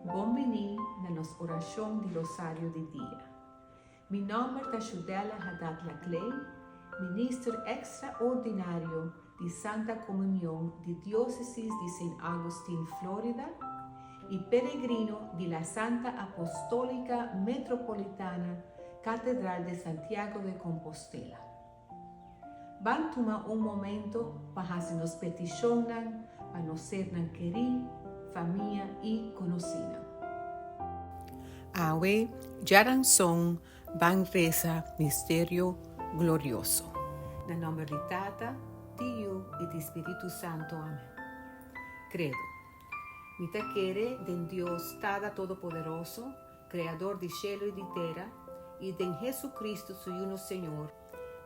Bom-vindo na nossa oração de rosário de dia. Meu nome é Judela Haddad Laclay, ministro extraordinário de Santa Comunhão de Diócesis de St. Augustine, Flórida, e peregrino de la Santa Apostólica Metropolitana Catedral de Santiago de Compostela. Vamos tomar momento para fazer nos peticiones, para nos ser queridos, família e conhecida. Awe, Jaranson, Bangresa, Mistério Glorioso. Na nome de Tata, Tio e do Espírito Santo. Amém. Credo. Me te quere de Deus Tada Todo-Poderoso, Criador de cielo e de terra, e de Jesucristo, seu único Senhor,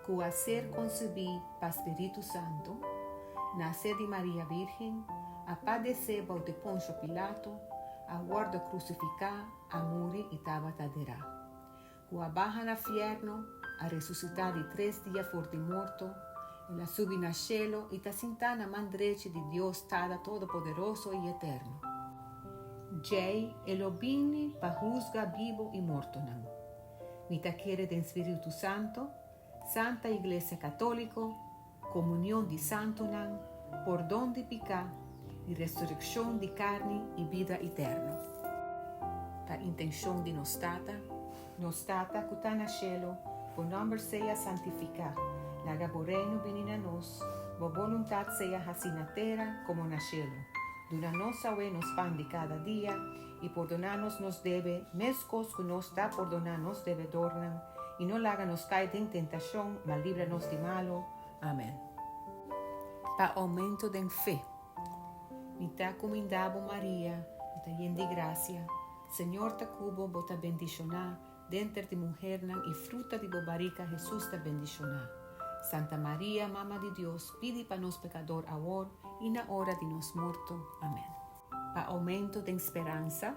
que a ser concebido para Espírito Santo, nascer de Maria Virgem, a padecer bajo Poncio Pilato, a guarda crucificar, a morir e tabatará. Que a baja na fierno, a ressuscitar de 3 dias for de morto, e a subir na cielo e ta sentar na mão direita de Deus Tada Todo-Poderoso e Eterno. Jei elobini pa juzga vivo e morto não. Me ta quere de Espírito Santo, Santa Iglesia Católica, comunhão de santo não, perdão de pecado e ressurreição de carne e vida eterna. Ta intenção de nostata que está na cielo, o nome seja santificado, laga reino venir a nós, a vontade seja assim na terra como na cielo. Dura nossa nos pan de cada dia, e perdonar-nos nos deve, mescos que nos está perdonar-nos devedor, e não laga-nos cair em tentação, mas livra-nos de malo. Amém. Pa aumento de fé. Me ta comendabo Maria, ta llena de gracia, Senhor ta cubo, bota bendicionar, dentro de mujer e fruta de bobarica Jesus ta bendicionar. Santa Maria, Mama de Deus, pide para nós pecador agora e na hora de nos morto. Amém. Pa aumento de esperança,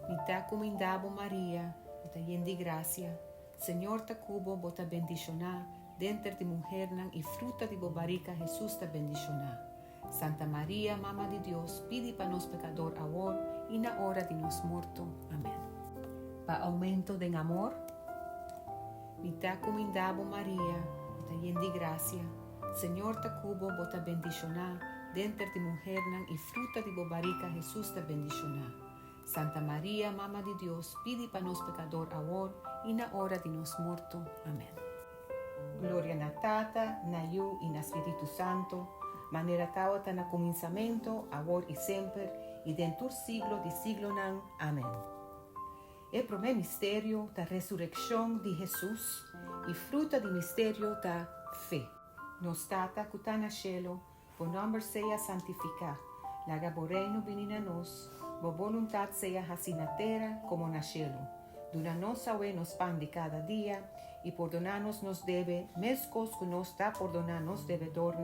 me ta comendabo Maria, ta llena de gracia, Senhor ta cubo, bota bendicionar, dentro de mujer e fruta de bobarica Jesus ta bendicionar. Santa Maria, Mama de Deus, pide para nós pecador agora e na hora de nos morto. Amém. Pa aumento de amor, me ta comendabo Maria, ta llena de gracia, Senhor ta cubo, bota bendicionar, dentro de mujer e fruta de bobarica Jesus ta bendicionar. Santa Maria, Mama de Deus, pide para nós pecador agora e na hora de nos morto. Amém. Glória na Tata, na Yu e na Espírito Santo, maneira tal está no começamento, agora e sempre, e dentro do siglo de siglo não. Amém. E pro meu mistério da ressurreição de Jesus, e fruta do mistério da fé. Nos Tata que está no cielo, o nome seja santificado, laga reino venir a nós, a vontade seja assim na terra como na cielo. Dura nossa nos pan de cada dia, e perdonar-nos nos deve, mescos que nos está perdonar-nos devedor,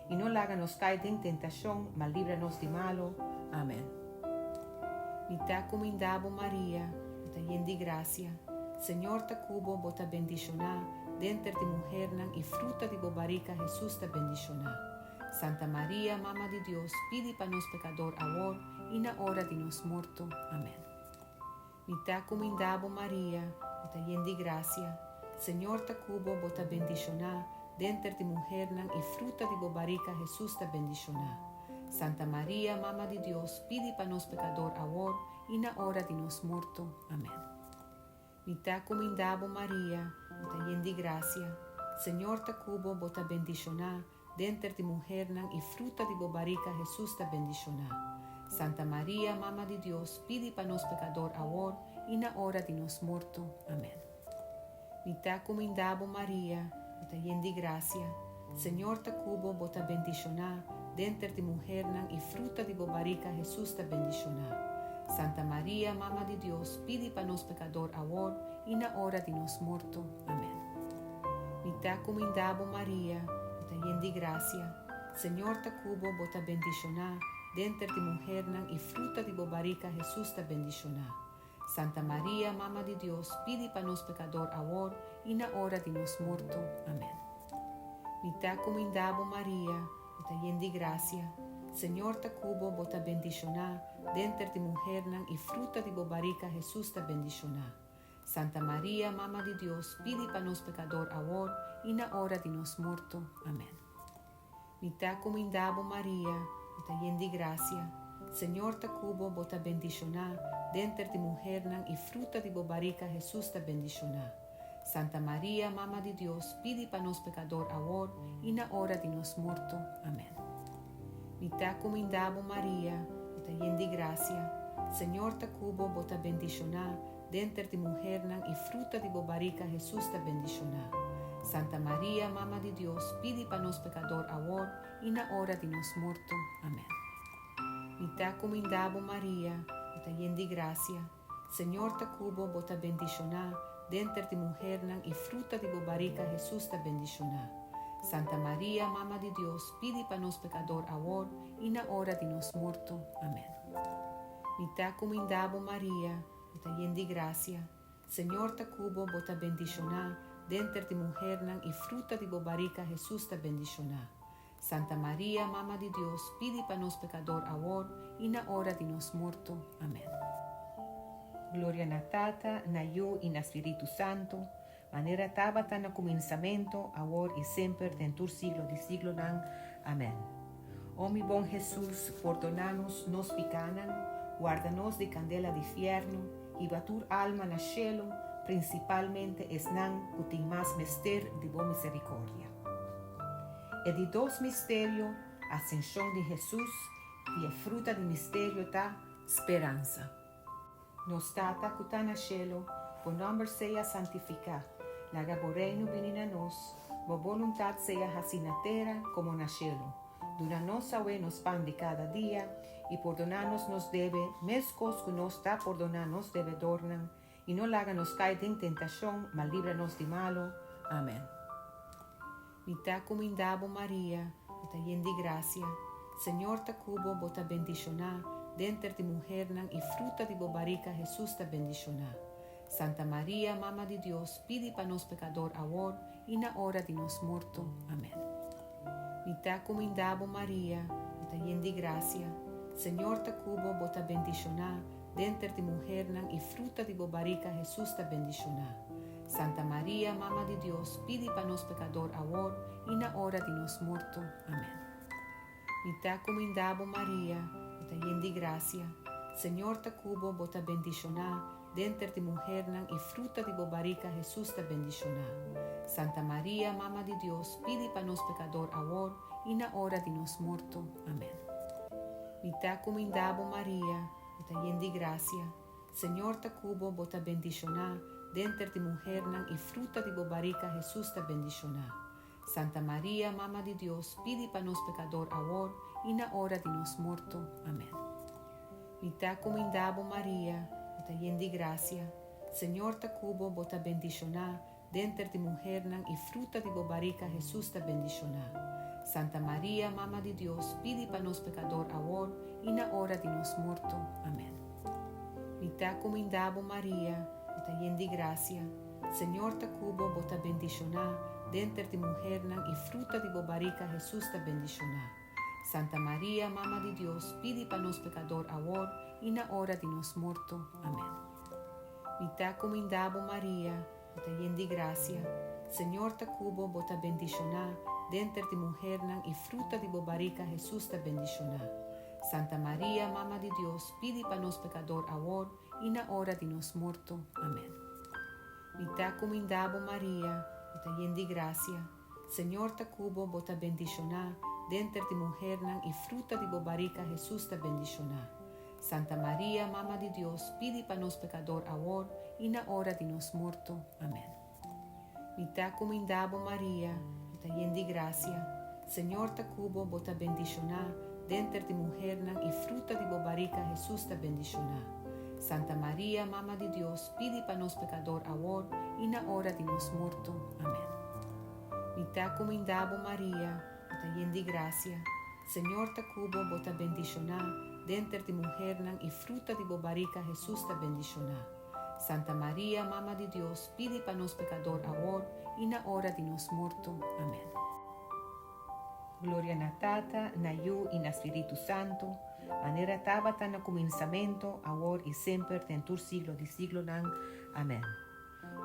e não laga-nos cair em tentação, mas livra-nos de malo. Amém. Me ta comendabo Maria, ta llena de gracia, Senhor ta cubo, bota bendicionar, dentro de mujer e fruta de bobarica Jesus ta bendicionar. Santa Maria, Mama de Deus, pide para nós pecador agora e na hora de nos morto. Amém. Me ta comendabo Maria, ta llena de gracia, Senhor ta cubo, bota bendicionar, dentro de mujer e fruta de bobarica Jesus ta bendicionar. Santa Maria, Mama de Deus, pide para nós pecador agora e na hora de nos morto. Amém. Me ta comendabo Maria, ta llena de gracia, Senhor ta cubo, bota bendicionar, dentro de mujer e fruta de bobarica Jesus ta bendicionar. Santa Maria, Mama de Deus, pide para nós pecador agora e na hora de nos morto. Amém. Me ta comendabo Maria, ta llena de gracia, Senhor ta cubo, bota bendicionar, dentro de mujer e fruta de bobarica Jesus ta bendicionar. Santa Maria, Mama de Deus, pide para nós pecador agora e na hora de nos morto. Amém. Me ta comendabo Maria, ta llena de gracia, Senhor ta cubo, bota bendicionar, dentro de mujer e fruta de bobarica Jesus ta bendicionar. Santa Maria, Mama de Deus, pide para nós pecador agora e na hora de nos morto. Amém. Me ta comendabo Maria, ta llena de gracia, Senhor ta cubo bota bendicionar, dentro de mulher nan e fruta de bobarica Jesus ta bendicionar. Santa Maria, Mama de Deus, pide para nós pecador agora e na hora de nos morto. Amém. Mita comendabo Maria, ta de gracia. Senhor ta cubo bota bendicionar, dentro de mulher nan e fruta de bobarica Jesus ta bendicionar. Santa Maria, Mama de Deus, pide para nós pecador agora e na hora de nos morto. Amém. Mita comendabo Maria, ta de gracia. Senhor ta cubo bota bendicionar, dentro de mulher nan e fruta de bobarica Jesus ta bendicionar. Santa Maria, Mama de Deus, pide para nós pecador agora e na hora de nos morto. Amém. Mita comendabo Maria, ta de gracia. Senhor ta cubo bota bendicionar, dentro de mulher nan e fruta de bobarica Jesus ta bendicionar. Santa Maria, Mama de Deus, pide para nós pecador agora e na hora de nos morto. Amém. Mita comendabo Maria, ta de gracia. Senhor ta cubo bota bendicionar, dentro de mulher nan e fruta de bobarica Jesus ta bendicionar. Santa Maria, Mama de Deus, pide para nós pecador agora e na hora de nos morto. Amém. Glória na Tata, na Iu e na Espírito Santo, maneira tabata no começamento, agora e sempre, dentro do siglo de siglo nan. Amém. Ó mi bom Jesus, perdonanos nos picanan, guarda-nos de candela de infierno e batur alma na cielo, principalmente esnan utin mais mester de boa misericórdia. E de dos mistérios, a ascensão de Jesus e a fruta do mistério tá esperança. Nos tata cuta na cielo, o nome seja santificado, laga bo reino venir a nós, bo voluntad seja assim na terra como na cielo. Dura nos nos pan de cada dia, e perdonar-nos nos deve, mescos que nos está perdonar-nos devedornan, e não laga-nos cair em tentação, mas livra-nos de malo. Amém. Mita comendabo Maria, ta de gracia. Senhor ta cubo bota bendicionar, dentro de mulher nan e fruta de bobarica Jesus ta bendicionar. Santa Maria, Mama de Deus, pide para nós pecador agora e na hora de nos morto. Amém. Mita comendabo Maria, ta de gracia. Senhor ta cubo bota bendicionar, dentro de mulher nan e fruta de bobarica Jesus ta bendicionar. Santa Maria, Mama de Deus, pide para nós pecador agora e na hora de nos morto. Amém. Mita comendabo Maria, ta de gracia. Senhor ta cubo bota bendicionar, dentro de mulher nan e fruta de bobarica Jesus ta bendicionar. Santa Maria, Mama de Deus, pide para nós pecador agora e na hora de nos morto. Amém. Mita comendabo Maria, ta de gracia. Senhor ta cubo bota bendicionar, dentro de mulher nan e fruta de bobarica Jesus ta bendicionar. Santa Maria, Mama de Deus, pide para nós pecador agora e na hora de nos morto. Amém. Mita comendabo Maria, ta de gracia. Senhor ta cubo bota bendicionar, dentro de mulher nan e fruta de bobarica Jesus ta bendicionar. Santa Maria, Mama de Deus, pide para nós pecador agora e na hora de nos morto. Amém. Mita comendabo Maria, ta de gracia. Senhor ta cubo bota bendicionar, dentro de mulher nan e fruta de bobarica Jesus ta bendicionar. Santa Maria, Mama de Deus, pide para nós pecador agora e na hora de nos morto. Amém. Mita comendabo Maria, ta de gracia. Senhor ta cubo bota bendicionar, dentro de mulher nan e fruta de bobarica Jesus ta bendicionar. Santa Maria, Mama de Deus, pide para nós pecador agora e na hora de nos morto. Amém. Mita comendabo Maria, ta de gracia. Senhor ta cubo bota bendicionar, dentro de mulher nan e fruta de bobarica Jesus ta bendicionar. Santa Maria, Mama de Deus, pide para nós pecador agora e na hora de nos morto. Amém. Mita comendabo Maria, ta de gracia. Senhor ta cubo bota bendicionar, dentro de mulher nan e fruta de bobarica Jesus ta bendicionar. Santa Maria, Mama de Deus, pide para nós pecador agora e na hora de nos morto. Amém. Mita comendabo Maria, ta de gracia. Senhor ta cubo bota bendicionar, dentro de mulher nan e fruta de bobarica Jesus ta bendicionar. Santa Maria, Mama de Deus, pide para nós pecador agora e na hora de nos morto. Amém. Gloria na Tata, na Iu e na Espírito Santo, maneira estava no começamento, agora e sempre, tentur siglo de siglo nan. Amém.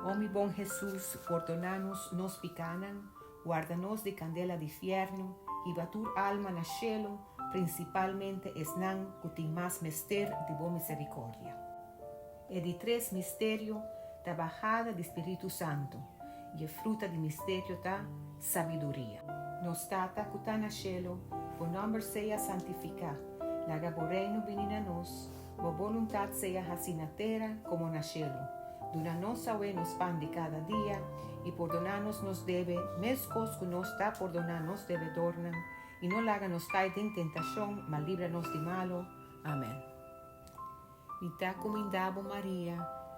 Ó mi bom Jesus, perdonanos nos picanan, guarda-nos de candela de inferno, e batur alma na cielo, principalmente esnan cutim mas mester de boa misericórdia. E de três mistério da bajada do Espírito Santo, e a fruta de mistério da sabedoria. Nos tata cuta na cielo, o nome seja santificado, laga o reino venina nos, a voluntad seja assim na terra como na cielo. Duna nos nos pan de cada dia, e perdonanos nos deve, mescos que nos está perdonanos deve dornan, e não laga nos cair em tentação, mas livra-nos de malo. Amém. Mita comendabo Maria,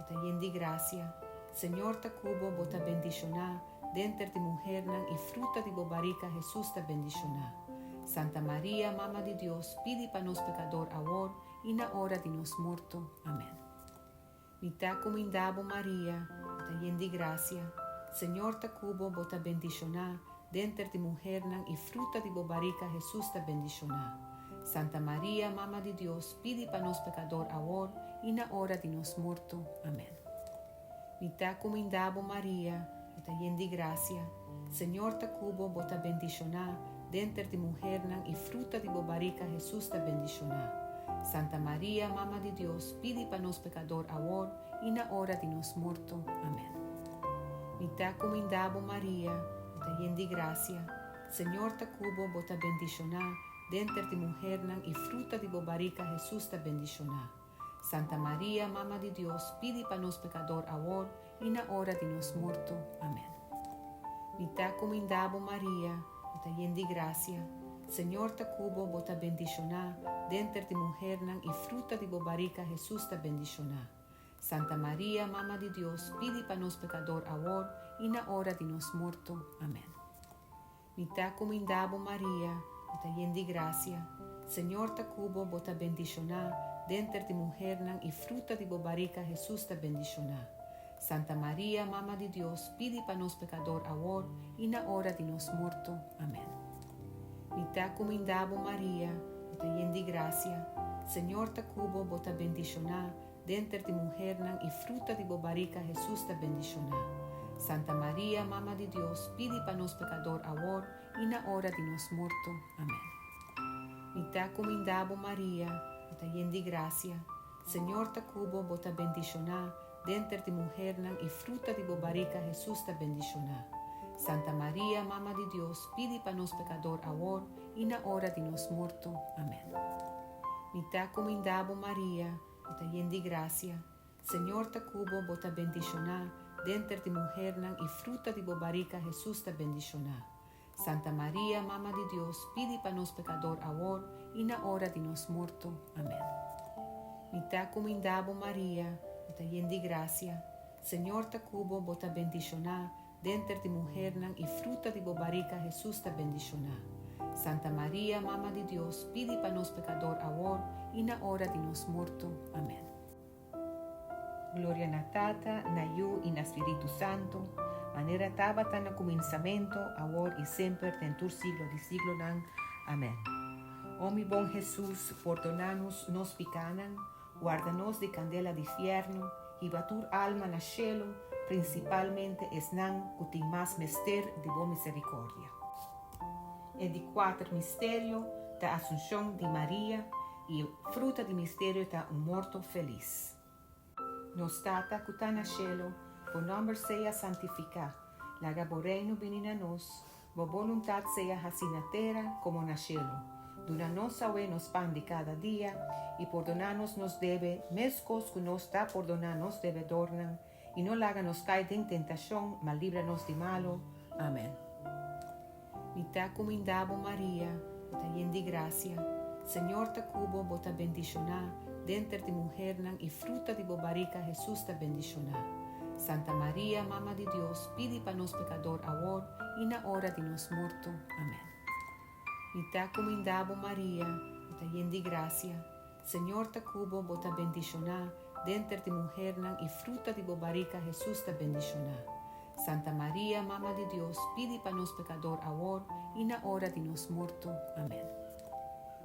ta llena de gracia, Senhor ta cubo, bota bendicionar, dentro de mujer nan, e fruta de bobarica Jesus ta bendicionar. Santa Maria, Mama de Deus, pide para nos pecador ahora e na hora de nos morto. Amém. Mita comendabo Maria, ta llena de gracia, Senhor ta cubo, bota bendicionar, dentro de mujer nan, e fruta de bobarica Jesus ta bendicionar. Santa Maria, Mama de Deus, pide para nos pecador ahora e na hora de nos morto. Amém. Mita comendabo Maria, ta llena de gracia, Senhor ta cubo, bota bendicionar, dentro de mujer nan, e fruta de bobarica Jesus ta bendicionar. Santa Maria, Mama de Deus, pide para nos pecador ahora e na hora de nos morto. Amém. Mita comendabo Maria, ta llena de gracia, Senhor ta cubo, bota bendicionar, dentro de mujer nan, e fruta de bobarica Jesus ta bendicionar. Santa Maria, Mama de Deus, pide para nos pecador ahora e na hora de nos morto. Amém. Mita comendabo Maria, ta llena de gracia, Senhor ta cubo, bota bendicionar, dentro de mujer nan, e fruta de bobarica Jesus ta bendicionar. Santa Maria, Mama de Deus, pide para nos pecador ahora e na hora de nos morto. Amém. Mita comendabo Maria, ta llena de gracia, Senhor ta cubo, bota bendicionar, dentro de mujer nan, e fruta de bobarica Jesus ta bendicionar. Santa Maria, Mama de Deus, pide para nos pecador ahora e na hora de nos morto. Amém. Mita comendabo Maria, ta llena de gracia, Senhor ta cubo, bota bendicionar, dentro de mujer nan, e fruta de bobarica Jesus ta bendicionar. Santa Maria, Mama de Deus, pide para nos pecador ahora e na hora de nos morto. Amém. Mita comendabo Maria, ta llena de gracia, Senhor ta cubo, bota bendicionar, dentro de mujer nan, e fruta de bobarica Jesus ta bendicionar. Santa Maria, Mama de Deus, pide para nos pecador ahora e na hora de nos morto. Amém. Mita comendabo Maria, ta llena de gracia, Senhor ta cubo, bota bendicionar, dentro de mujer nan, e fruta de bobarica Jesus ta bendicionar. Santa Maria, Mama de Deus, pide para nos pecador ahora e na hora de nos morto. Amém. Mita comendabo Maria, ta llena de gracia, Senhor ta cubo, bota bendicionar, dentro de mujer nan, e fruta de bobarica Jesus ta bendicionar. Santa Maria, Mama de Deus, pide para nos pecador ahora e na hora de nos morto. Amém. Gloria na Tata, na Iu e na Espírito Santo, maneira estava no começamento, agora e sempre, tentur siglo de siglo nan. Amém. Ó mi bom Jesus, perdonanos nos picanan, guarda-nos de candela de inferno, e batur alma na cielo, principalmente esnan cutim mas mester de boa misericórdia. E de quatro mistério da Assunção de Maria, e fruta de mistério da morto feliz. Nos tata cuta na cielo, o nome seja santificado, laga o reino venina nos, a voluntad seja assim na terra como na cielo. Duna nos nos pan de cada dia, e perdonanos nos deve, mescos que nos está perdonanos deve dornan, e não laga nos cair em tentação, mas livra-nos de malo. Amém. Mita comendabo Maria, ta llena de gracia, Senhor ta cubo, bota bendicionar, dentro de mujer nan, e fruta de bobarica Jesus ta bendicionar. Santa Maria, Mama de Deus, pide para nos pecador ahora e na hora de nos morto. Amém. Mita comendabo Maria, ta llena de gracia, Senhor ta cubo, bota bendicionar, dentro de mujer nan, e fruta de bobarica Jesus ta bendicionar. Santa María, Mamma di Dios, pidi para nos pecador ahora y na hora de nos muerto. Amén.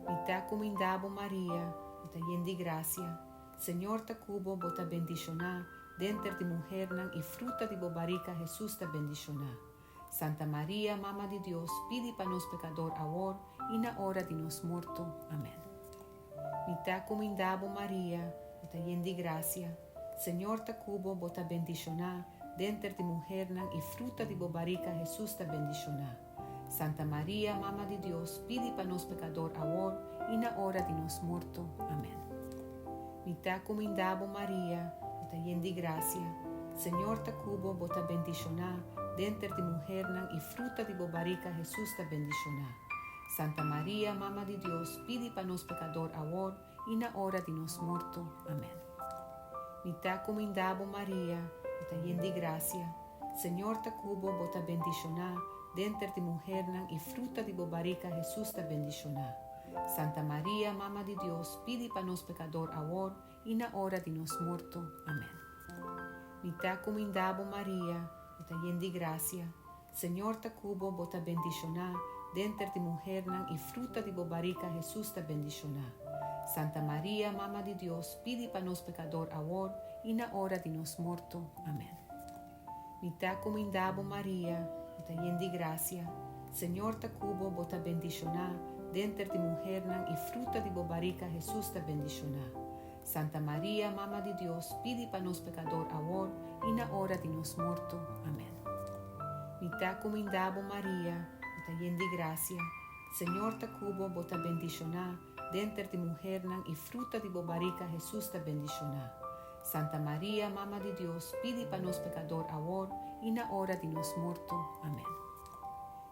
Mita comendabo María, ta llena de gracia, Señor ta cubo, bota bendicioná, dentro de mujer nan y fruta de bobarica Jesús ta bendicioná. Santa María, Mamma di Dios, pidi para nos pecador ahora y na hora de nos muerto. Amén. Mita comendabo María, ta llena de gracia, Señor ta cubo, bota bendicioná, dentro de mujer nan y fruta de bobarica Jesús ta bendicioná. Santa María, Mamma di Dios, pidi para nos pecador ahora y na hora de nos muerto. Amén. Mita comendabo María, ta llena de gracia, Señor ta cubo, bota bendicioná, dentro de mujer nan y fruta de bobarica Jesús ta bendicioná. Santa María, Mamma di Dios, pidi para nos pecador ahora y na hora de nos muerto. Amén. Mita comendabo María, ta llena de gracia, Señor ta cubo, bota bendicioná, dentro de mujer nan y fruta de bobarica Jesús ta bendicioná. Santa María, Mamma di Dios, pidi para nos pecador ahora y na hora de nos muerto. Amén. Mita comendabo María, ta llena de gracia, Señor ta cubo, bota bendicioná, dentro de mujer nan y fruta de bobarica Jesús ta bendicioná. Santa María, Mamma di Dios, pidi para nos pecador ahora y na hora de nos muerto. Amén. Mita comendabo María, ta llena de gracia, Señor ta cubo, bota bendicioná, dentro de mujer nan y fruta de bobarica Jesús ta bendicioná. Santa María, Mamma di Dios, pidi para nos pecador ahora y na hora de nos muerto. Amén. Mita comendabo María, ta llena de gracia, Señor ta cubo, bota bendicioná, dentro de mujer nan y fruta de bobarica Jesús ta bendicioná. Santa María, Mamma di Dios, pidi para nos pecador ahora y na hora de nos muerto. Amén.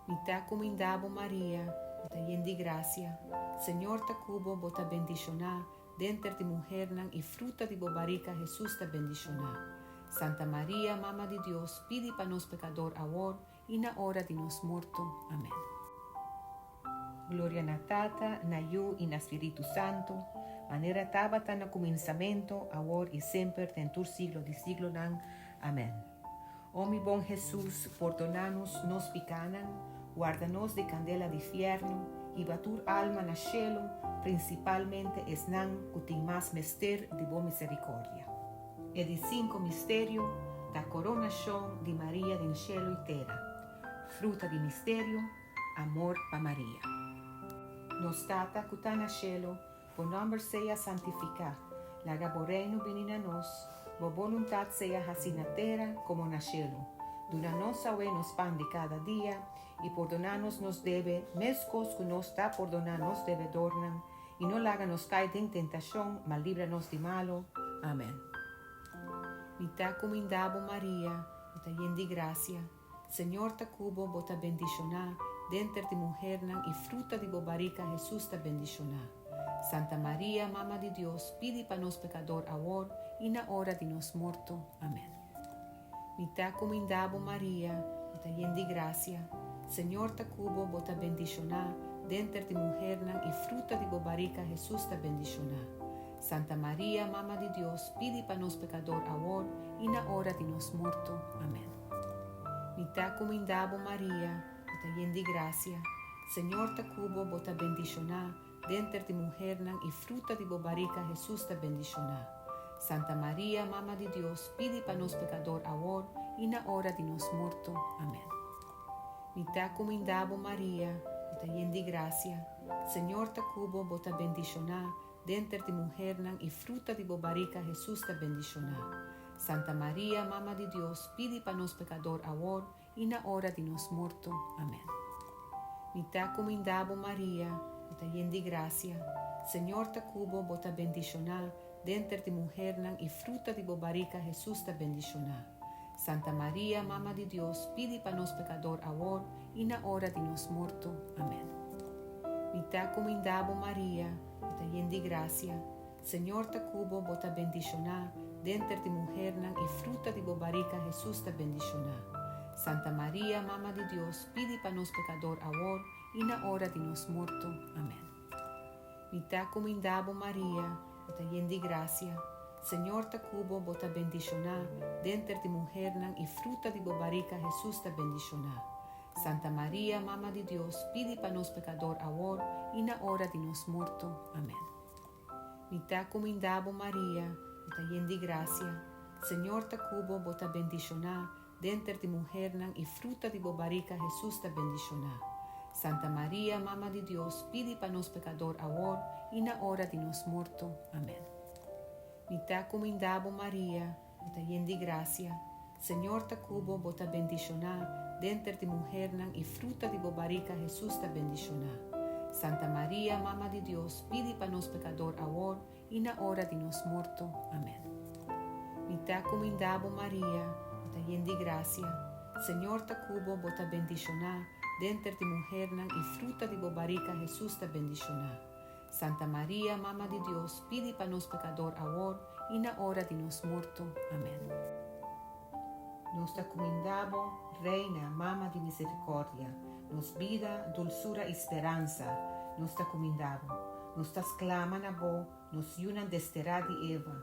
Mita comendabo María, ta llena de gracia, Señor ta cubo, bota bendicioná, dentro de mujer nan y fruta de bobarica Jesús ta bendicioná. Santa María, Mamma di Dios, pidi para nos pecador ahora y na hora de nos muerto. Amén. Gloria na Tata, na Yu y na Espíritu Santo, manera tabata na comienzamento, ahora y siempre, en tu siglo de siglo nan. Amén. Oh mi bon Jesús, perdonanos nos picanan, guárdanos de candela de infierno, y batur alma na cielo, principalmente es nan cutin más mester de bo misericordia. E di 5 misterio, da coronación de María del cielo y terra. Fruta di misterio, amor pa María. Nos tata cutana cielo, por nombre sea santificado, la gaboreino venina nos, bo voluntad sea así na terra como na cielo. Dura-nos nos pan de cada día, y perdonarnos nos debe, mescos que nos da perdonarnos debe dornan, y no láganos caer en tentación, mas líbranos de malo. Amén. Mita comendabo María, ta llena de gracia, Señor ta cubo, bota bendicioná, dentro de mujer nan y fruta de bobarica Jesús ta bendicioná. Santa María, Mamma di Dios, pidi para nos pecador ahora y na hora de nos muerto. Amén. Mita comendabo María, ta llena de gracia, Señor ta cubo, bota bendicioná, dentro de mujer nan y fruta de bobarica Jesús ta bendicioná. Santa María, Mamma di Dios, pidi para nos pecador ahora y na hora de nos muerto. Amén. Mita comendabo María, ta llena de gracia, Señor ta cubo, bota bendicioná, dentro de mujer nan y fruta de bobarica Jesús ta bendicioná. Santa María, Mamma di Dios, pidi para nos pecador ahora y na hora de nos muerto. Amén. Mita comendabo María, ta llena de gracia, Señor ta cubo, bota bendicioná, dentro de mujer nan y fruta de bobarica Jesús ta bendicioná. Santa María, Mamma di Dios, pidi para nos pecador ahora y na hora de nos muerto. Amén. Mita comendabo María, ta llena de gracia, Señor ta cubo, bota bendicioná, dentro de mujer nan y fruta de bobarica Jesús ta bendicioná. Santa María, Mamma di Dios, pidi para nos pecador ahora y na hora de nos muerto. Amén. Mita comendabo María, ta llena de gracia, Señor ta cubo, bota bendicioná, dentro de mujer nan y fruta de bobarica Jesús ta bendicioná. Santa María, Mamma di Dios, pidi para nos pecador ahora y na hora de nos muerto. Amén. Mita comendabo María, ta llena de gracia, Señor ta cubo bota bendicionar, denter de mujer nan y fruta de bobarica Jesús ta bendicionar. Santa María, Mamá de Dios, pidi para nos pecador ahora y na hora de nos muerto. Amén. Mita comindabo María, mita llena de gracia, Señor ta cubo bota bendicionar, denter de mujer nan y fruta de bobarica Jesús ta bendicionar. Santa María, Mamá de Dios, pidi para nos pecador ahora y na hora de nos muerto. Amén. Mita comindabo María, mita llena de gracia, Señor ta cubo bota bendicionar, denter de mujer nan y fruta de bobarica Jesús ta bendicionar. Santa María, Mamá de Dios, pidi para nos pecador ahora y na hora de nos muerto. Amén. Mita comindabo María, mita llena de gracia, Señor ta cubo bota bendicionar, denter de mujer nan y fruta de bobarica Jesús ta bendicionar. Santa María, Mamá de Dios, pidi para nos pecador ahora y na hora de nos muerto. Amén. Nos ta comindabo, Reina, Mamá de misericordia, nos vida, dulzura y esperanza, nos ta comindabo. Nos tas claman a vos, nos yunan desterá de Eva,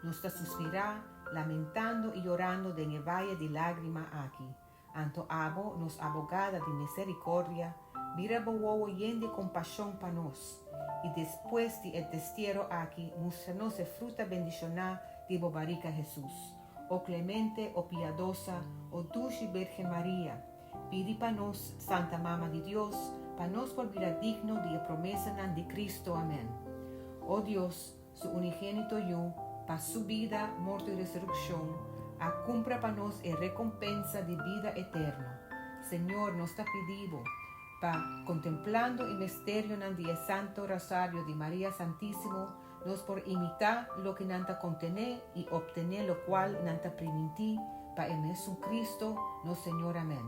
nos ta suspirá, lamentando y llorando de en valle de lágrima aquí. Anto abo, nos abogada de misericordia, mira bo yen de compasión pa nos, y después de el destierro aquí, muéstranos de fruta bendicioná de bobarica Jesús. Oh clemente, oh piadosa, oh dulce Virgen María, pidi pa nos, Santa Mamá de Dios, pa nos volverá digno de la promesa de Cristo. Amén. Oh Dios, su unigénito yo, pa su vida, muerte y resurrección, cumpra pa nos la recompensa de vida eterna. Señor, nos ta pedido, pa contemplando el misterio del Santo Rosario de María Santísimo, nos por imitar lo que nanta contener y obtener lo cual nanta permitir, pa en Jesucristo, no Señor. Amén.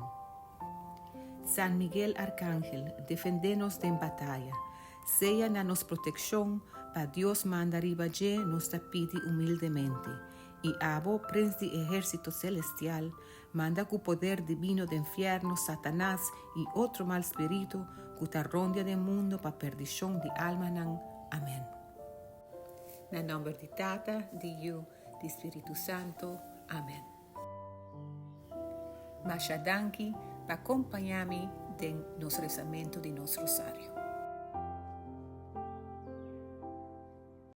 San Miguel Arcángel, defendenos de batalla. Sea nos protección, pa Dios manda ribaye nos tapiti humildemente. Y abo, Prince de ejército celestial, manda cu poder divino de infierno, Satanás y otro mal espíritu, cuta rondia del mundo pa perdición de alma nan. Amén. Na nombre de Tata, de Hijo, de Espíritu Santo. Amén. Mashadanki, pa acompanhar-me nos rezamento de nosso rosário.